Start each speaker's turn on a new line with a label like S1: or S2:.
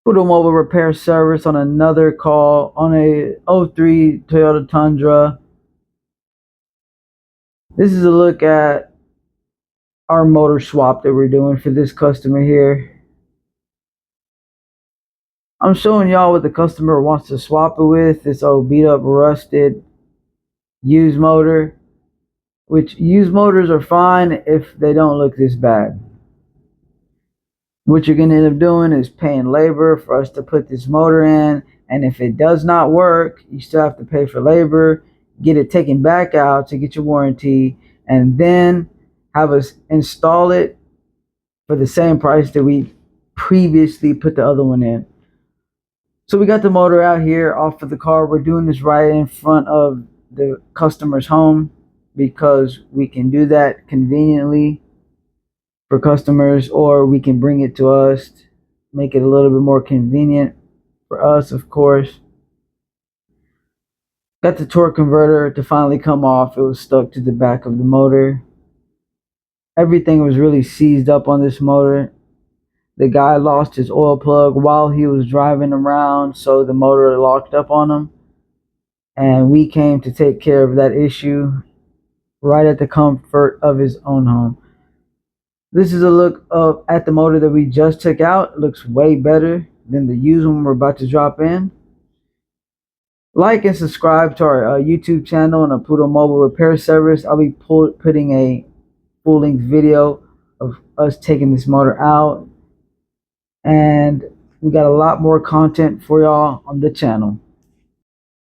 S1: Puro Mobile Repair Service on another call on a '03 Toyota Tundra. This is a look at our motor swap that we're doing for this customer here. I'm showing y'all what the customer wants to swap it with. This old beat up rusted used motor, which used motors are fine if they don't look this bad. What you're going to end up doing is paying labor for us to put this motor in, and if it does not work, you still have to pay for labor, get it taken back out to get your warranty, and then have us install it for the same price that we previously put the other one in. So we got the motor out here off of the car. We're doing this right in front of the customer's home because we can do that conveniently for customers, or we can bring it to us, make it a little bit more convenient for us, of course. Got the torque converter to finally come off. It was stuck to the back of the motor. Everything was really seized up on this motor. The guy lost his oil plug while he was driving around, so the motor locked up on him. And we came to take care of that issue right at the comfort of his own home. This is a look up at the motor that we just took out. It looks way better than the used one we're about to drop in. Like and subscribe to our YouTube channel and a Puro Mobile Repair Service. I'll be putting a full-length video of us taking this motor out. And we got a lot more content for y'all on the channel.